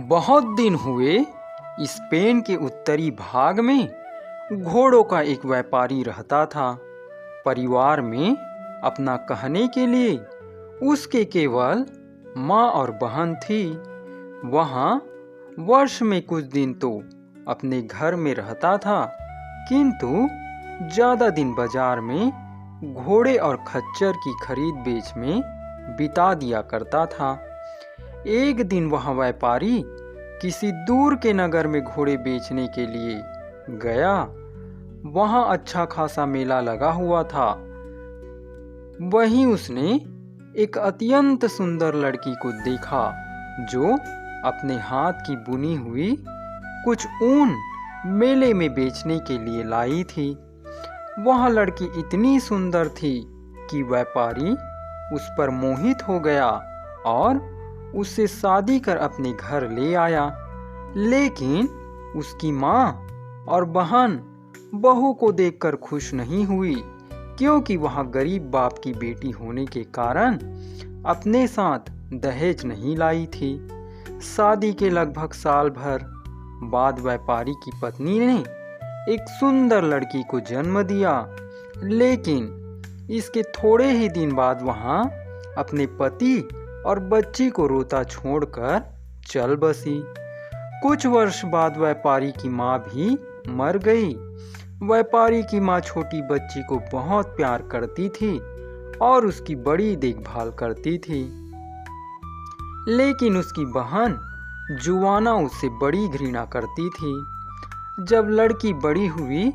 बहुत दिन हुए स्पेन के उत्तरी भाग में घोड़ों का एक व्यापारी रहता था। परिवार में अपना कहने के लिए उसके केवल माँ और बहन थी। वहाँ वर्ष में कुछ दिन तो अपने घर में रहता था, किंतु ज़्यादा दिन बाजार में घोड़े और खच्चर की खरीद बेच में बिता दिया करता था। एक दिन वह व्यापारी किसी दूर के नगर में घोड़े बेचने के लिए गया। वहाँ अच्छा खासा मेला लगा हुआ था। वहीं उसने एक अत्यंत सुंदर लड़की को देखा जो अपने हाथ की बुनी हुई कुछ ऊन मेले में बेचने के लिए लाई थी। वह लड़की इतनी सुंदर थी कि व्यापारी उस पर मोहित हो गया और उससे शादी कर अपने घर ले आया। लेकिन उसकी माँ और बहन बहू को देखकर खुश नहीं हुई, क्योंकि वह गरीब बाप की बेटी होने के कारण अपने साथ दहेज नहीं लाई थी। शादी के लगभग साल भर बाद व्यापारी की पत्नी ने एक सुंदर लड़की को जन्म दिया। लेकिन इसके थोड़े ही दिन बाद वहाँ अपने पति और बच्ची को रोता छोड़कर चल बसी। कुछ वर्ष बाद व्यापारी की माँ भी मर गई। व्यापारी की माँ छोटी बच्ची को बहुत प्यार करती थी और उसकी बड़ी देखभाल करती थी। लेकिन उसकी बहन जुआना उससे बड़ी घृणा करती थी। जब लड़की बड़ी हुई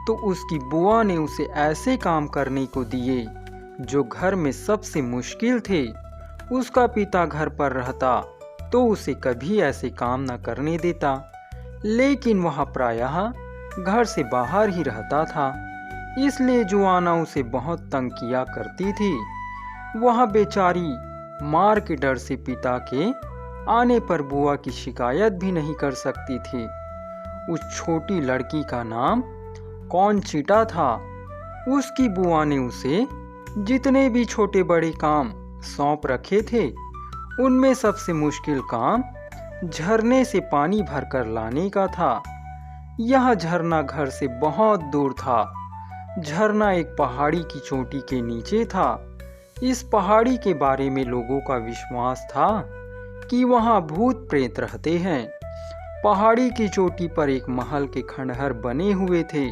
तो उसकी बुआ ने उसे ऐसे काम करने को दिए जो घर में सबसे मुश्किल थे। उसका पिता घर पर रहता तो उसे कभी ऐसे काम न करने देता, लेकिन वह प्रायः घर से बाहर ही रहता था। इसलिए जुआना उसे बहुत तंग किया करती थी। वह बेचारी मार के डर से पिता के आने पर बुआ की शिकायत भी नहीं कर सकती थी। उस छोटी लड़की का नाम कॉन्चिटा था। उसकी बुआ ने उसे जितने भी छोटे बड़े काम सौंप रखे थे, उनमें सबसे मुश्किल काम झरने से पानी भरकर लाने का था। यह झरना घर से बहुत दूर था। झरना एक पहाड़ी की चोटी के नीचे था। इस पहाड़ी के बारे में लोगों का विश्वास था कि वहाँ भूत प्रेत रहते हैं। पहाड़ी की चोटी पर एक महल के खंडहर बने हुए थे।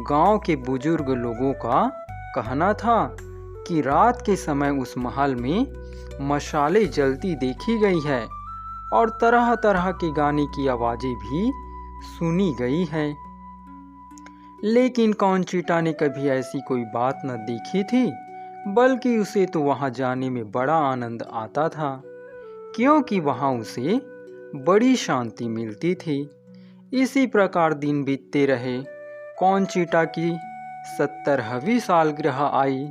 गांव के बुजुर्ग लोगों का कहना था कि रात के समय उस महल में मशालें जलती देखी गई है और तरह तरह के गाने की आवाज़ें भी सुनी गई हैं। लेकिन कॉन्चिटा ने कभी ऐसी कोई बात न देखी थी, बल्कि उसे तो वहाँ जाने में बड़ा आनंद आता था, क्योंकि वहाँ उसे बड़ी शांति मिलती थी। इसी प्रकार दिन बीतते रहे। कॉन्चिटा की 70वीं सालगिरह आई।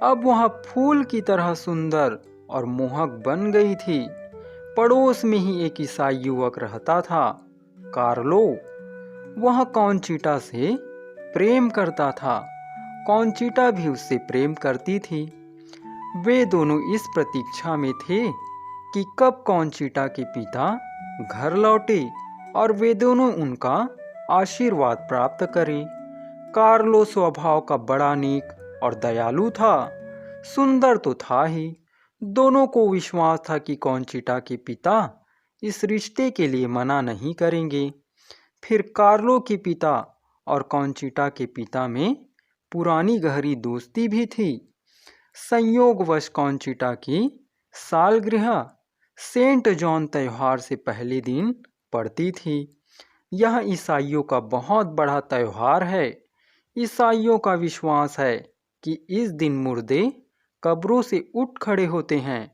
अब वह फूल की तरह सुंदर और मोहक बन गई थी। पड़ोस में ही एक ईसाई युवक रहता था, कार्लो। वह कॉन्चिटा से प्रेम करता था। कॉन्चिटा भी उससे प्रेम करती थी। वे दोनों इस प्रतीक्षा में थे कि कब कॉन्चिटा के पिता घर लौटे और वे दोनों उनका आशीर्वाद प्राप्त करें। कार्लो स्वभाव का बड़ा नेक और दयालु था। सुंदर तो था ही। दोनों को विश्वास था कि कॉन्चिटा के पिता इस रिश्ते के लिए मना नहीं करेंगे। फिर कार्लो के पिता और कॉन्चिटा के पिता में पुरानी गहरी दोस्ती भी थी। संयोगवश कॉन्चिटा की सालगिरह सेंट जॉन त्योहार से पहले दिन पड़ती थी। यह ईसाइयों का बहुत बड़ा त्योहार है। ईसाइयों का विश्वास है कि इस दिन मुर्दे कब्रों से उठ खड़े होते हैं।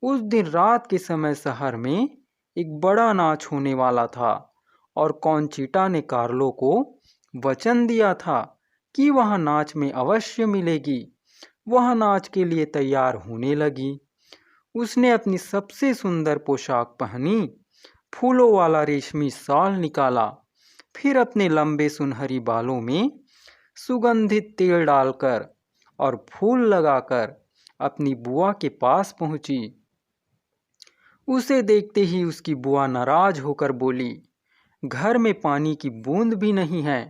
उस दिन रात के समय शहर में एक बड़ा नाच होने वाला था और कॉन्चिटा ने कार्लो को वचन दिया था कि वह नाच में अवश्य मिलेगी। वह नाच के लिए तैयार होने लगी। उसने अपनी सबसे सुंदर पोशाक पहनी, फूलों वाला रेशमी शॉल निकाला, फिर अपने लंबे सुनहरी बालों में सुगंधित तेल डालकर और फूल लगाकर अपनी बुआ के पास पहुंची। उसे देखते ही उसकी बुआ नाराज होकर बोली, घर में पानी की बूंद भी नहीं है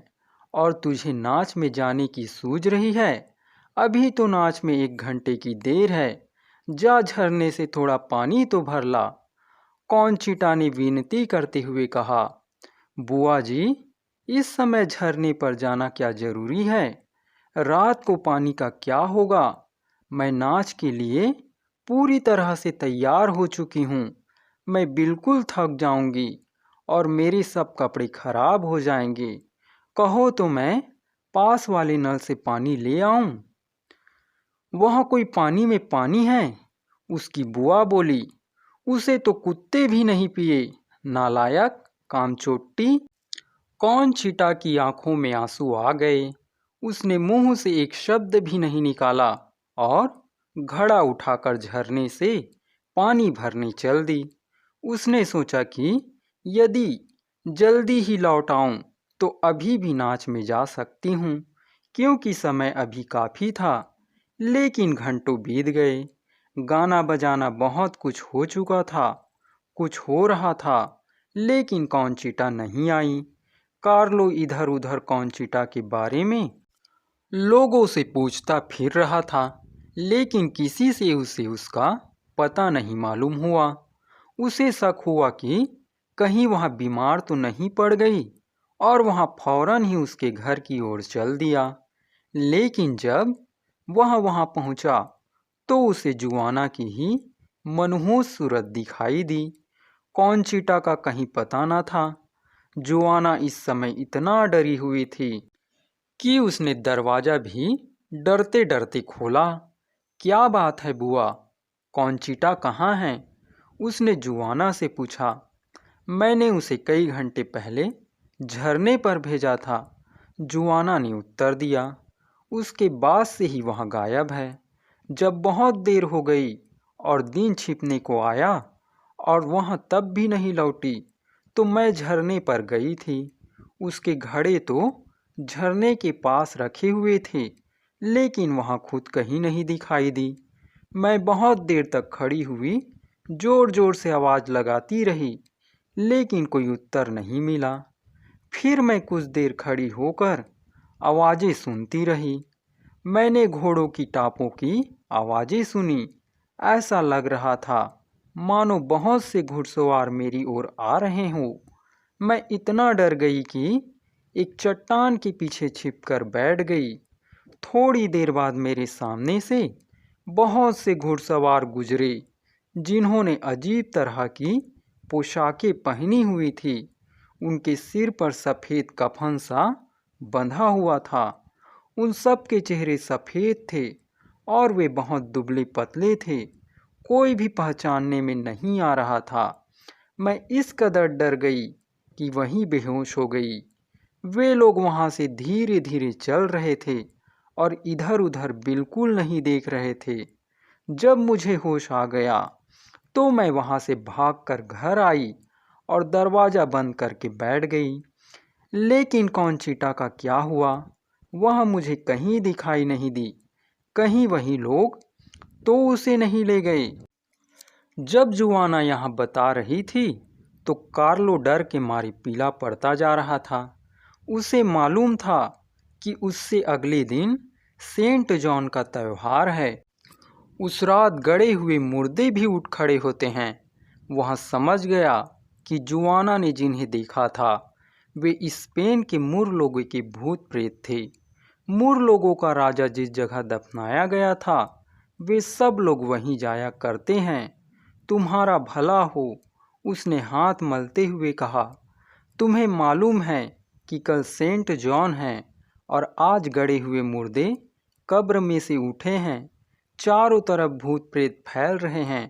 और तुझे नाच में जाने की सूझ रही है। अभी तो नाच में 1 घंटे की देर है, जा झरने से थोड़ा पानी तो भर ला। कौनचिटा ने विनती करते हुए कहा, बुआ जी, इस समय झरने पर जाना क्या जरूरी है? रात को पानी का क्या होगा? मैं नाच के लिए पूरी तरह से तैयार हो चुकी हूँ। मैं बिल्कुल थक जाऊंगी और मेरे सब कपड़े खराब हो जाएंगे। कहो तो मैं पास वाले नल से पानी ले आऊं? वहाँ कोई पानी में पानी है? उसकी बुआ बोली, उसे तो कुत्ते भी नहीं पिए। नालायक, कामचोट्टी। कौनचिटा की आंखों में आंसू आ गए। उसने मुंह से एक शब्द भी नहीं निकाला और घड़ा उठाकर झरने से पानी भरने चल दी। उसने सोचा कि यदि जल्दी ही लौट आऊं तो अभी भी नाच में जा सकती हूँ, क्योंकि समय अभी काफ़ी था। लेकिन घंटों बीत गए। गाना बजाना बहुत कुछ हो चुका था, कुछ हो रहा था, लेकिन कौनचिटा नहीं आई। कार्लो इधर उधर कौनचिटा के बारे में लोगों से पूछता फिर रहा था, लेकिन किसी से उसे उसका पता नहीं मालूम हुआ। उसे शक हुआ कि कहीं वह बीमार तो नहीं पड़ गई और वह फौरन ही उसके घर की ओर चल दिया। लेकिन जब वह वहां पहुंचा तो उसे जुआना की ही मनहूस सूरत दिखाई दी। कौनचिटा का कहीं पता न था। जुआना इस समय इतना डरी हुई थी कि उसने दरवाजा भी डरते डरते खोला। क्या बात है बुआ, कौनचिटा कहाँ है? उसने जुआना से पूछा। मैंने उसे कई घंटे पहले झरने पर भेजा था, जुआना ने उत्तर दिया। उसके बाद से ही वह गायब है। जब बहुत देर हो गई और दिन छिपने को आया और वह तब भी नहीं लौटी तो मैं झरने पर गई थी। उसके घड़े तो झरने के पास रखे हुए थे, लेकिन वह खुद कहीं नहीं दिखाई दी। मैं बहुत देर तक खड़ी हुई, जोर जोर से आवाज़ लगाती रही, लेकिन कोई उत्तर नहीं मिला। फिर मैं कुछ देर खड़ी होकर आवाज़ें सुनती रही। मैंने घोड़ों की टापों की आवाज़ें सुनी। ऐसा लग रहा था मानो बहुत से घुड़सवार मेरी ओर आ रहे हों। मैं इतना डर गई कि एक चट्टान के पीछे छिपकर बैठ गई। थोड़ी देर बाद मेरे सामने से बहुत से घुड़सवार गुजरे, जिन्होंने अजीब तरह की पोशाकें पहनी हुई थी। उनके सिर पर सफ़ेद कफन सा बंधा हुआ था। उन सब के चेहरे सफ़ेद थे और वे बहुत दुबले पतले थे। कोई भी पहचानने में नहीं आ रहा था। मैं इस कदर डर गई कि वहीं बेहोश हो गई। वे लोग वहाँ से धीरे धीरे चल रहे थे और इधर उधर बिल्कुल नहीं देख रहे थे। जब मुझे होश आ गया तो मैं वहाँ से भागकर घर आई और दरवाज़ा बंद करके बैठ गई। लेकिन कौनचिटा का क्या हुआ, वह मुझे कहीं दिखाई नहीं दी। कहीं वही लोग तो उसे नहीं ले गए। जब जुआना यहाँ बता रही थी तो कार्लो डर के मारे पीला पड़ता जा रहा था। उसे मालूम था कि उससे अगले दिन सेंट जॉन का त्यौहार है। उस रात गड़े हुए मुर्दे भी उठ खड़े होते हैं। वह समझ गया कि जुआना ने जिन्हें देखा था वे स्पेन के मुर लोगों के भूत प्रेत थे। मुर लोगों का राजा जिस जगह दफनाया गया था वे सब लोग वहीं जाया करते हैं। तुम्हारा भला हो, उसने हाथ मलते हुए कहा। तुम्हें मालूम है कि कल सेंट जॉन है और आज गड़े हुए मुर्दे कब्र में से उठे हैं। चारों तरफ भूत प्रेत फैल रहे हैं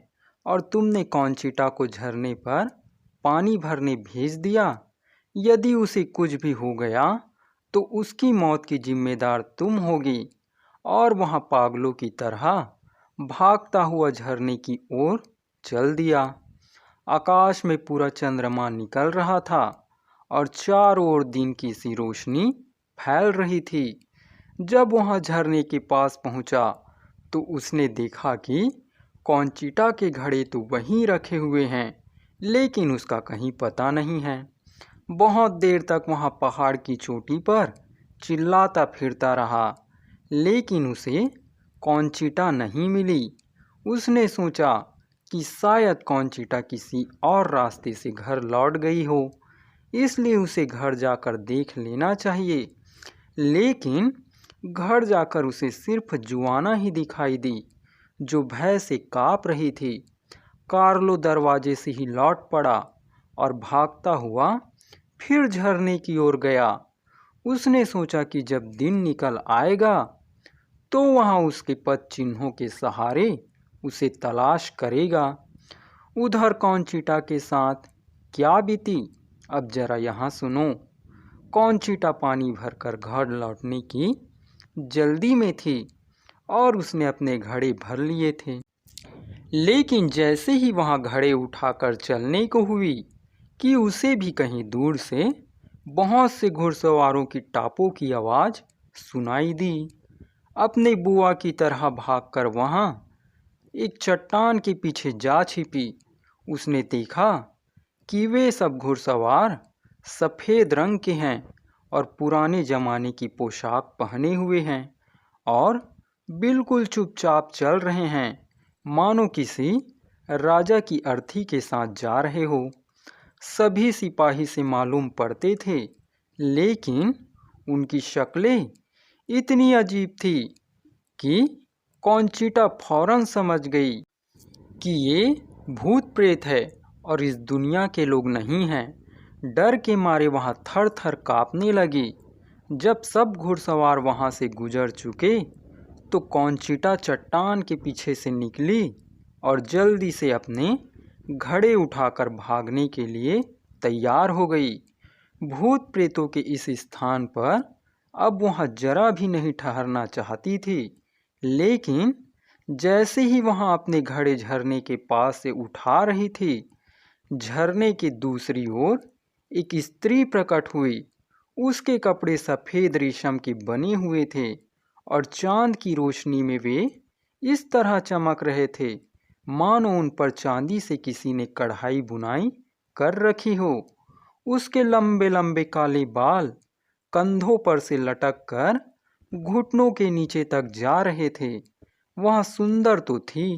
और तुमने कौनचिटा को झरने पर पानी भरने भेज दिया। यदि उसे कुछ भी हो गया तो उसकी मौत की जिम्मेदार तुम होगी। और वह पागलों की तरह भागता हुआ झरने की ओर चल दिया। आकाश में पूरा चंद्रमा निकल रहा था और चारों ओर दिन की सी रोशनी फैल रही थी। जब वह झरने के पास पहुंचा तो उसने देखा कि कॉन्चिटा के घड़े तो वहीं रखे हुए हैं, लेकिन उसका कहीं पता नहीं है। बहुत देर तक वहाँ पहाड़ की चोटी पर चिल्लाता फिरता रहा, लेकिन उसे कॉन्चिटा नहीं मिली। उसने सोचा कि शायद कॉन्चिटा किसी और रास्ते से घर लौट गई हो, इसलिए उसे घर जाकर देख लेना चाहिए। लेकिन घर जाकर उसे सिर्फ जुआना ही दिखाई दी, जो भय से काँप रही थी। कार्लो दरवाजे से ही लौट पड़ा और भागता हुआ फिर झरने की ओर गया। उसने सोचा कि जब दिन निकल आएगा तो वहाँ उसके पद चिन्हों के सहारे उसे तलाश करेगा। उधर कॉन्चिटा के साथ क्या बीती, अब जरा यहाँ सुनो। कॉन्चिटा पानी भरकर घर लौटने की जल्दी में थी और उसने अपने घड़े भर लिए थे। लेकिन जैसे ही वहाँ घड़े उठाकर चलने को हुई कि उसे भी कहीं दूर से बहुत से घुड़सवारों की टापों की आवाज़ सुनाई दी। अपने बुआ की तरह भागकर वहाँ एक चट्टान के पीछे जा छिपी। उसने देखा कि वे सब घुड़सवार सफ़ेद रंग के हैं और पुराने ज़माने की पोशाक पहने हुए हैं और बिल्कुल चुपचाप चल रहे हैं, मानो किसी राजा की अर्थी के साथ जा रहे हो। सभी सिपाही से मालूम पड़ते थे, लेकिन उनकी शक्लें इतनी अजीब थी कि कॉन्चिटा फौरन समझ गई कि ये भूत प्रेत है और इस दुनिया के लोग नहीं हैं। डर के मारे वहाँ थर थर काँपने लगी। जब सब घुड़सवार वहाँ से गुजर चुके तो कॉन्चिटा चट्टान के पीछे से निकली और जल्दी से अपने घड़े उठाकर भागने के लिए तैयार हो गई। भूत प्रेतों के इस स्थान पर अब वहाँ जरा भी नहीं ठहरना चाहती थी, लेकिन जैसे ही वहाँ अपने घड़े झरने के पास से उठा रही थी, झरने के दूसरी ओर एक स्त्री प्रकट हुई। उसके कपड़े सफ़ेद रेशम के बने हुए थे और चांद की रोशनी में वे इस तरह चमक रहे थे मानो उन पर चांदी से किसी ने कढ़ाई बुनाई कर रखी हो। उसके लंबे लंबे काले बाल कंधों पर से लटक कर घुटनों के नीचे तक जा रहे थे। वह सुंदर तो थी,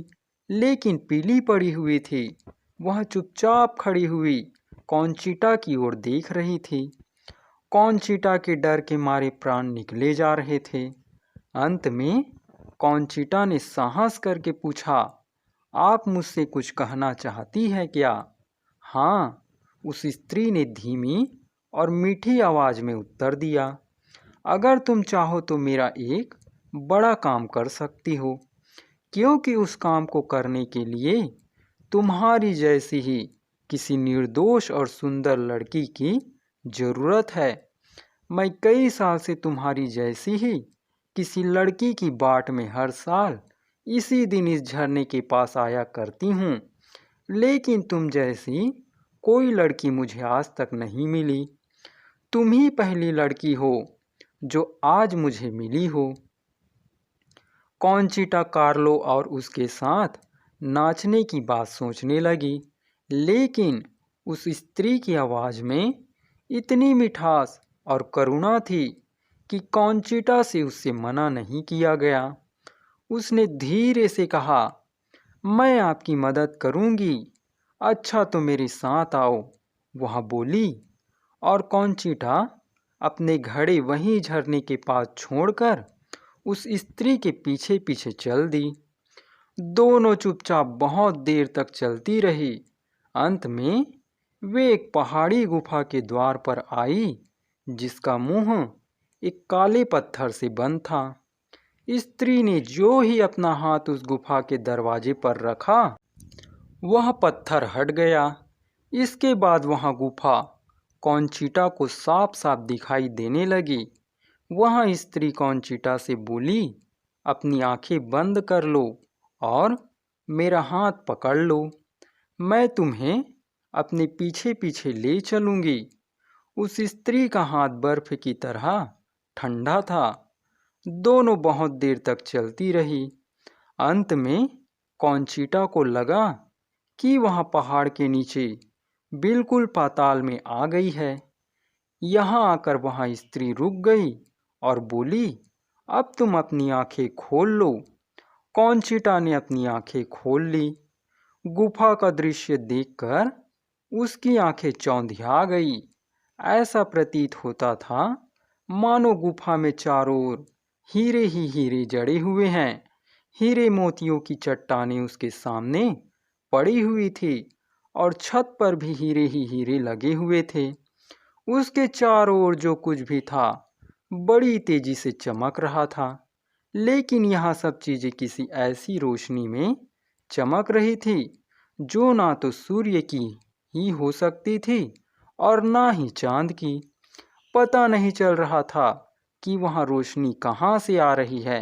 लेकिन पीली पड़ी हुई थी। वह चुपचाप खड़ी हुई कॉन्चिटा की ओर देख रही थी। कॉन्चिटा के डर के मारे प्राण निकले जा रहे थे। अंत में कॉन्चिटा ने साहस करके पूछा, आप मुझसे कुछ कहना चाहती है क्या? हाँ, उस स्त्री ने धीमी और मीठी आवाज़ में उत्तर दिया। अगर तुम चाहो तो मेरा एक बड़ा काम कर सकती हो, क्योंकि उस काम को करने के लिए तुम्हारी जैसी ही किसी निर्दोष और सुंदर लड़की की ज़रूरत है। मैं कई साल से तुम्हारी जैसी ही किसी लड़की की बाट में हर साल इसी दिन इस झरने के पास आया करती हूँ, लेकिन तुम जैसी कोई लड़की मुझे आज तक नहीं मिली। तुम ही पहली लड़की हो जो आज मुझे मिली हो। कॉन्चिटा कार्लो और उसके साथ नाचने की बात सोचने लगी, लेकिन उस स्त्री की आवाज़ में इतनी मिठास और करुणा थी कि कॉन्चिटा से उससे मना नहीं किया गया। उसने धीरे से कहा, मैं आपकी मदद करूंगी। अच्छा तो मेरे साथ आओ, वह बोली। और कॉन्चिटा अपने घड़े वहीं झरने के पास छोड़कर उस स्त्री के पीछे पीछे चल दी। दोनों चुपचाप बहुत देर तक चलती रही। अंत में वे एक पहाड़ी गुफा के द्वार पर आई, जिसका मुंह एक काले पत्थर से बंद था। स्त्री ने जो ही अपना हाथ उस गुफा के दरवाजे पर रखा, वह पत्थर हट गया। इसके बाद वह गुफा कॉन्चिटा को साफ साफ दिखाई देने लगी। वह स्त्री कॉन्चिटा से बोली, अपनी आंखें बंद कर लो और मेरा हाथ पकड़ लो। मैं तुम्हें अपने पीछे पीछे ले चलूँगी। उस स्त्री का हाथ बर्फ की तरह ठंडा था। दोनों बहुत देर तक चलती रही। अंत में कॉन्चिटा को लगा कि वह पहाड़ के नीचे बिल्कुल पाताल में आ गई है। यहाँ आकर वह स्त्री रुक गई और बोली, अब तुम अपनी आंखें खोल लो। कॉन्चिटा ने अपनी आंखें खोल ली। गुफा का दृश्य देखकर उसकी आंखें चौंधिया गई। ऐसा प्रतीत होता था मानो गुफा में चारों ओर हीरे ही हीरे जड़े हुए हैं। हीरे मोतियों की चट्टानें उसके सामने पड़ी हुई थी और छत पर भी हीरे ही हीरे लगे हुए थे। उसके चारों ओर जो कुछ भी था बड़ी तेजी से चमक रहा था, लेकिन यह सब चीजें किसी ऐसी रोशनी में चमक रही थी जो ना तो सूर्य की ही हो सकती थी और ना ही चांद की। पता नहीं चल रहा था कि वहाँ रोशनी कहाँ से आ रही है।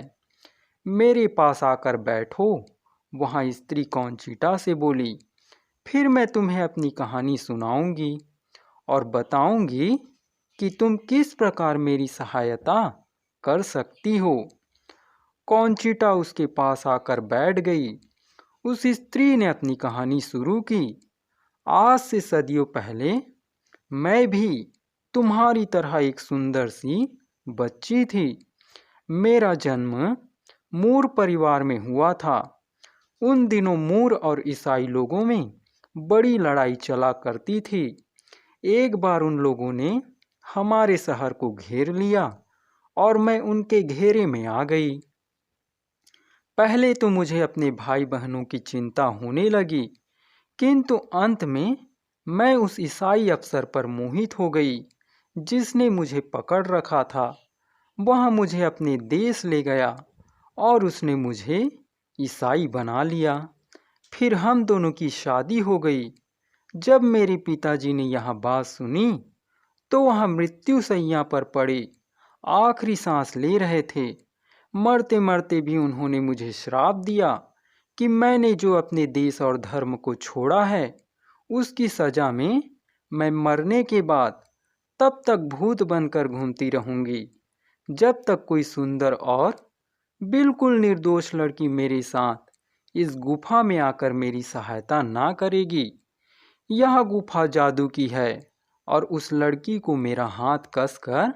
मेरे पास आकर बैठो, वहाँ स्त्री कॉन्चिटा से बोली। फिर मैं तुम्हें अपनी कहानी सुनाऊंगी और बताऊंगी कि तुम किस प्रकार मेरी सहायता कर सकती हो। कॉन्चिटा उसके पास आकर बैठ गई। उस स्त्री ने अपनी कहानी शुरू की। आज से सदियों पहले मैं भी तुम्हारी तरह एक सुंदर सी बच्ची थी। मेरा जन्म मूर परिवार में हुआ था। उन दिनों मूर और ईसाई लोगों में बड़ी लड़ाई चला करती थी। एक बार उन लोगों ने हमारे शहर को घेर लिया और मैं उनके घेरे में आ गई। पहले तो मुझे अपने भाई बहनों की चिंता होने लगी, किंतु अंत में मैं उस ईसाई अफसर पर मोहित हो गई जिसने मुझे पकड़ रखा था। वह मुझे अपने देश ले गया और उसने मुझे ईसाई बना लिया। फिर हम दोनों की शादी हो गई। जब मेरे पिताजी ने यह बात सुनी तो वह मृत्युशैया पर पड़े आखिरी सांस ले रहे थे। मरते मरते भी उन्होंने मुझे श्राप दिया कि मैंने जो अपने देश और धर्म को छोड़ा है उसकी सजा में मैं मरने के बाद तब तक भूत बनकर घूमती रहूंगी जब तक कोई सुंदर और बिल्कुल निर्दोष लड़की मेरे साथ इस गुफा में आकर मेरी सहायता ना करेगी। यह गुफा जादू की है और उस लड़की को मेरा हाथ कसकर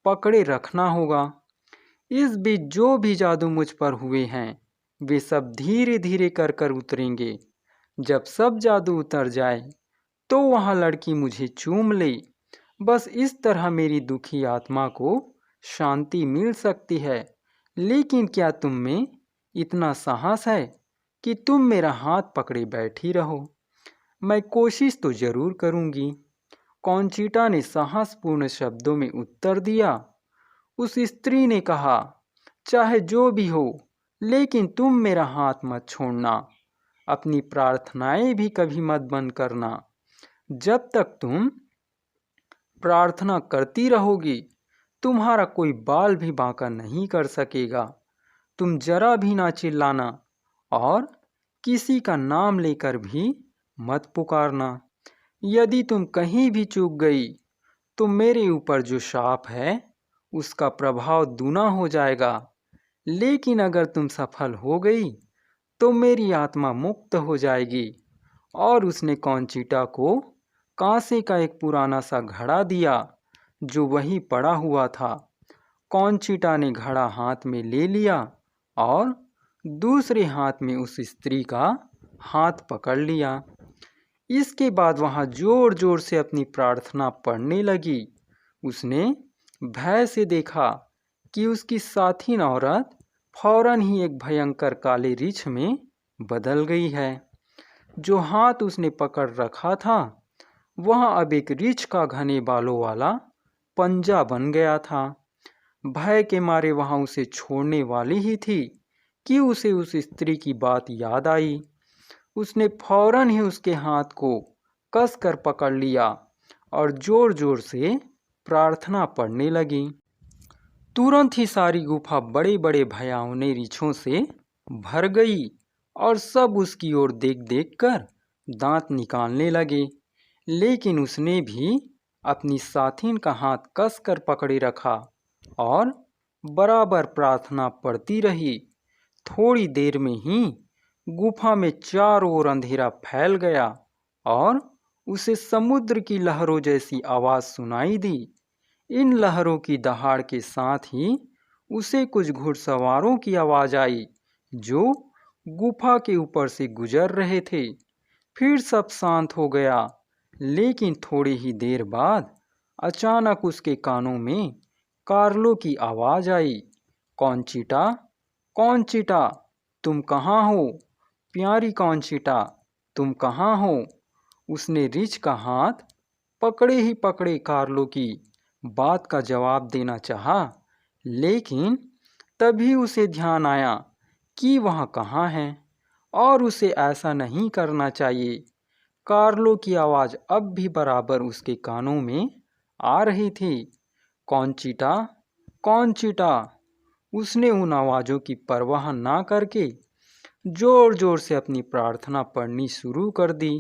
पकड़े रखना होगा। इस बीच जो भी जादू मुझ पर हुए हैं वे सब धीरे धीरे कर कर उतरेंगे। जब सब जादू उतर जाए तो वह लड़की मुझे चूम ले। बस इस तरह मेरी दुखी आत्मा को शांति मिल सकती है। लेकिन क्या तुम में इतना साहस है कि तुम मेरा हाथ पकड़े बैठी रहो? मैं कोशिश तो जरूर करूंगी। कॉन्चिटा ने साहसपूर्ण शब्दों में उत्तर दिया। उस स्त्री ने कहा, चाहे जो भी हो, लेकिन तुम मेरा हाथ मत छोड़ना। अपनी प्रार्थनाएं भी कभी मत बंद करना। जब तक तुम प्रार्थना करती रहोगी तुम्हारा कोई बाल भी बांका नहीं कर सकेगा। तुम जरा भी ना चिल्लाना और किसी का नाम लेकर भी मत पुकारना। यदि तुम कहीं भी चूक गई तो मेरे ऊपर जो शाप है उसका प्रभाव दूना हो जाएगा। लेकिन अगर तुम सफल हो गई तो मेरी आत्मा मुक्त हो जाएगी। और उसने कॉन्चिटा को कांसे का एक पुराना सा घड़ा दिया जो वहीं पड़ा हुआ था। कॉन्चिटा ने घड़ा हाथ में ले लिया और दूसरे हाथ में उस स्त्री का हाथ पकड़ लिया। इसके बाद वहाँ जोर जोर से अपनी प्रार्थना पढ़ने लगी। उसने भय से देखा कि उसकी साथीन औरत फौरन ही एक भयंकर काले रीछ में बदल गई है। जो हाथ उसने पकड़ रखा था वह अब एक रीछ का घने बालों वाला पंजा बन गया था। भय के मारे वहाँ उसे छोड़ने वाली ही थी कि उसे उस स्त्री की बात याद आई। उसने फौरन ही उसके हाथ को कसकर पकड़ लिया और जोर जोर से प्रार्थना पढ़ने लगी। तुरंत ही सारी गुफा बड़े बड़े भयावने रीछों से भर गई और सब उसकी ओर देख देख कर दांत निकालने लगे। लेकिन उसने भी अपनी साथीन का हाथ कसकर पकड़े रखा और बराबर प्रार्थना पढ़ती रही। थोड़ी देर में ही गुफा में चारों ओर अंधेरा फैल गया और उसे समुद्र की लहरों जैसी आवाज सुनाई दी। इन लहरों की दहाड़ के साथ ही उसे कुछ घुड़सवारों की आवाज आई जो गुफा के ऊपर से गुजर रहे थे। फिर सब शांत हो गया, लेकिन थोड़ी ही देर बाद अचानक उसके कानों में कार्लो की आवाज आई, कॉन्चिटा, कॉन्चिटा, तुम कहाँ हो? प्यारी कॉन्चिटा, तुम कहाँ हो? उसने रिच का हाथ पकड़े ही पकड़े कार्लो की बात का जवाब देना चाहा, लेकिन तभी उसे ध्यान आया कि वह कहाँ है और उसे ऐसा नहीं करना चाहिए। कार्लो की आवाज़ अब भी बराबर उसके कानों में आ रही थी, कॉन्चिटा, कॉन्चिटा। उसने उन आवाज़ों की परवाह ना करके जोर जोर से अपनी प्रार्थना पढ़नी शुरू कर दी।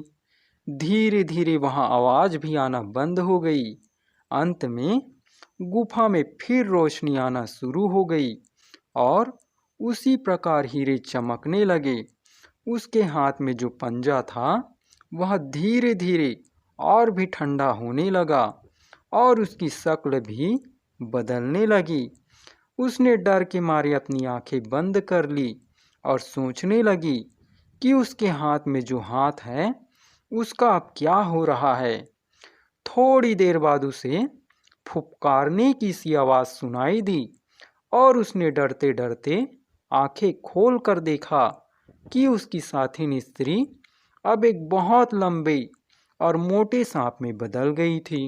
धीरे धीरे वहाँ आवाज़ भी आना बंद हो गई। अंत में गुफा में फिर रोशनी आना शुरू हो गई और उसी प्रकार हीरे चमकने लगे। उसके हाथ में जो पंजा था वह धीरे धीरे और भी ठंडा होने लगा और उसकी शक्ल भी बदलने लगी। उसने डर के मारे अपनी आंखें बंद कर ली और सोचने लगी कि उसके हाथ में जो हाथ है उसका अब क्या हो रहा है। थोड़ी देर बाद उसे फुफकारने की सी आवाज़ सुनाई दी और उसने डरते डरते आंखें खोल कर देखा कि उसकी साथी स्त्री अब एक बहुत लंबे और मोटे सांप में बदल गई थी।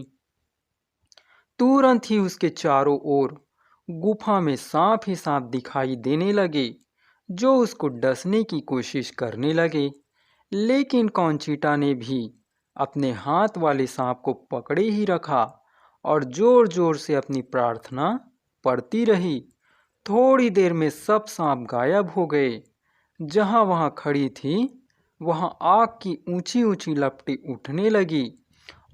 तुरंत ही उसके चारों ओर गुफा में सांप ही सांप दिखाई देने लगे जो उसको डसने की कोशिश करने लगे, लेकिन कॉन्चिटा ने भी अपने हाथ वाले सांप को पकड़े ही रखा और जोर जोर से अपनी प्रार्थना पढ़ती रही। थोड़ी देर में सब सांप गायब हो गए। जहाँ वहाँ खड़ी थी वहाँ आग की ऊंची ऊंची लपटें उठने लगी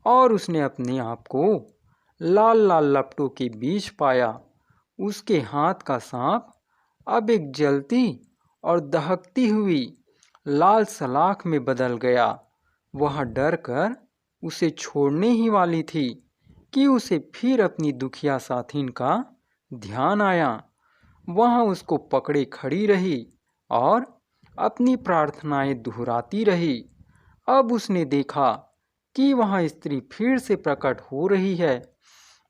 और उसने अपने आप को लाल लाल लपटों के बीच पाया। उसके हाथ का सांप अब एक जलती और दहकती हुई लाल सलाख में बदल गया। वह डर कर उसे छोड़ने ही वाली थी कि उसे फिर अपनी दुखिया साथिन का ध्यान आया। वह उसको पकड़े खड़ी रही और अपनी प्रार्थनाएं दोहराती रही। अब उसने देखा कि वह स्त्री फिर से प्रकट हो रही है।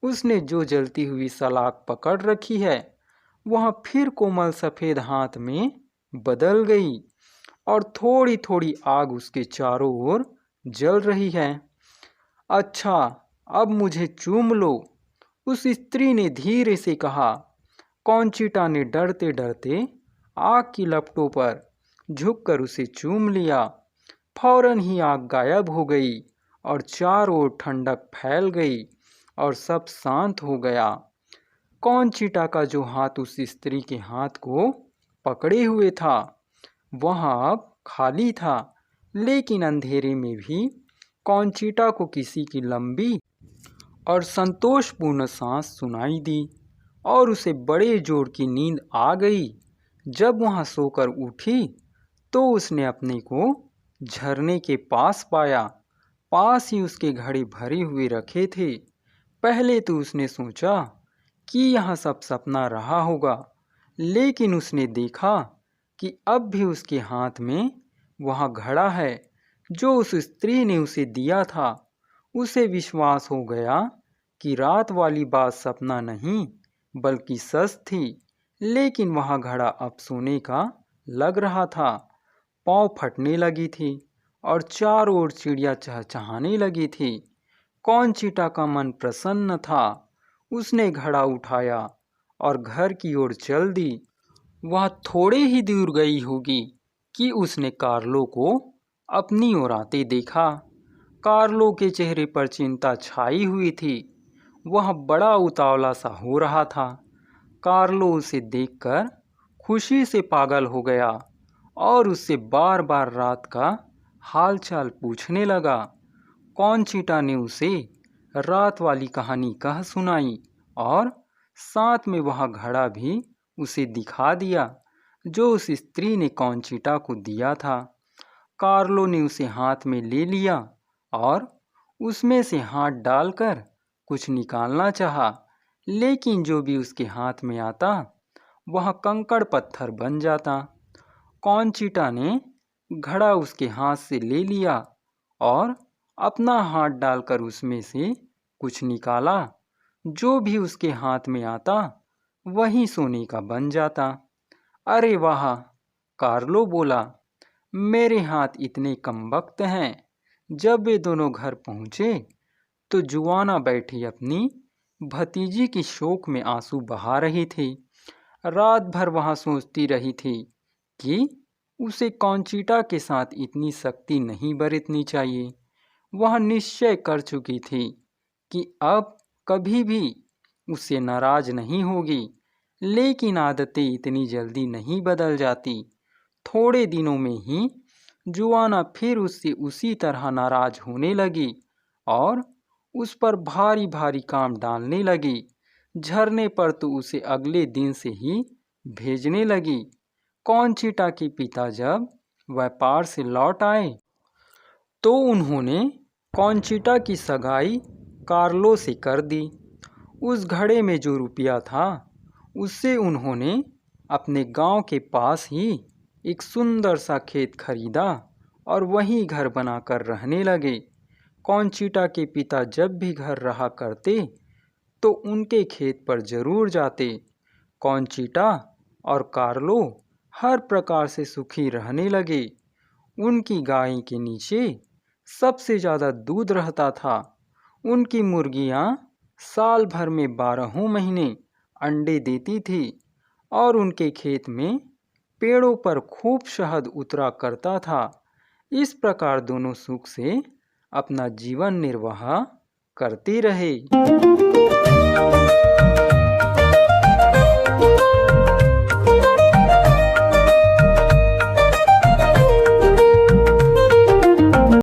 उसने जो जलती हुई सलाख पकड़ रखी है वह फिर कोमल सफ़ेद हाथ में बदल गई और थोड़ी थोड़ी आग उसके चारों ओर जल रही है। अच्छा, अब मुझे चूम लो, उस स्त्री ने धीरे से कहा। कॉन्चिटा ने डरते डरते आग की लपटों पर झुककर उसे चूम लिया। फौरन ही आग गायब हो गई और चारों ओर ठंडक फैल गई और सब शांत हो गया। कॉन्चिटा का जो हाथ उस स्त्री के हाथ को पकड़े हुए था वह अब खाली था, लेकिन अंधेरे में भी कॉन्चिटा को किसी की लंबी और संतोषपूर्ण सांस सुनाई दी और उसे बड़े जोर की नींद आ गई। जब वह सोकर उठी तो उसने अपने को झरने के पास पाया। पास ही उसके घड़े भरे हुए रखे थे। पहले तो उसने सोचा कि यह सब सपना रहा होगा, लेकिन उसने देखा कि अब भी उसके हाथ में वह घड़ा है जो उस स्त्री ने उसे दिया था। उसे विश्वास हो गया कि रात वाली बात सपना नहीं बल्कि सच थी, लेकिन वह घड़ा अब सोने का लग रहा था। पाँव फटने लगी थी और चारों ओर चिड़िया चहचहाने लगी थी। कॉन्चिटा का मन प्रसन्न था। उसने घड़ा उठाया और घर की ओर चल दी। वह थोड़े ही दूर गई होगी कि उसने कार्लो को अपनी ओर आते देखा। कार्लो के चेहरे पर चिंता छाई हुई थी। वह बड़ा उतावला सा हो रहा था। कार्लो उसे देखकर खुशी से पागल हो गया और उससे बार बार रात का हालचाल पूछने लगा। कॉन्चिटा ने उसे रात वाली कहानी कह सुनाई और साथ में वह घड़ा भी उसे दिखा दिया जो उस स्त्री ने कॉन्चिटा को दिया था। कार्लो ने उसे हाथ में ले लिया और उसमें से हाथ डालकर कुछ निकालना चाहा, लेकिन जो भी उसके हाथ में आता वह कंकड़ पत्थर बन जाता। कॉन्चिटा ने घड़ा उसके हाथ से ले लिया और अपना हाथ डालकर उसमें से कुछ निकाला। जो भी उसके हाथ में आता वही सोने का बन जाता। अरे वाह! कार्लो बोला, मेरे हाथ इतने कमबख्त हैं। जब वे दोनों घर पहुँचे तो जुआना बैठी अपनी भतीजी की शोक में आंसू बहा रही थी। रात भर वह सोचती रही थी कि उसे कॉन्चिटा के साथ इतनी सख्ती नहीं बरतनी चाहिए। वह निश्चय कर चुकी थी कि अब कभी भी उससे नाराज नहीं होगी, लेकिन आदतें इतनी जल्दी नहीं बदल जाती। थोड़े दिनों में ही जुआना फिर उससे उसी तरह नाराज होने लगी और उस पर भारी भारी काम डालने लगी। झरने पर तो उसे अगले दिन से ही भेजने लगी। कॉन्चिटा के पिता जब व्यापार से लौट आए तो उन्होंने कॉन्चिटा की सगाई कार्लो से कर दी। उस घड़े में जो रुपया था उससे उन्होंने अपने गांव के पास ही एक सुंदर सा खेत खरीदा और वहीं घर बनाकर रहने लगे। कॉन्चिटा के पिता जब भी घर रहा करते तो उनके खेत पर जरूर जाते। कॉन्चिटा और कार्लो हर प्रकार से सुखी रहने लगे। उनकी गाय के नीचे सबसे ज़्यादा दूध रहता था। उनकी मुर्गियाँ साल भर में 12 महीने अंडे देती थी और उनके खेत में पेड़ों पर खूब शहद उतरा करता था। इस प्रकार दोनों सुख से अपना जीवन निर्वाह करते रहे।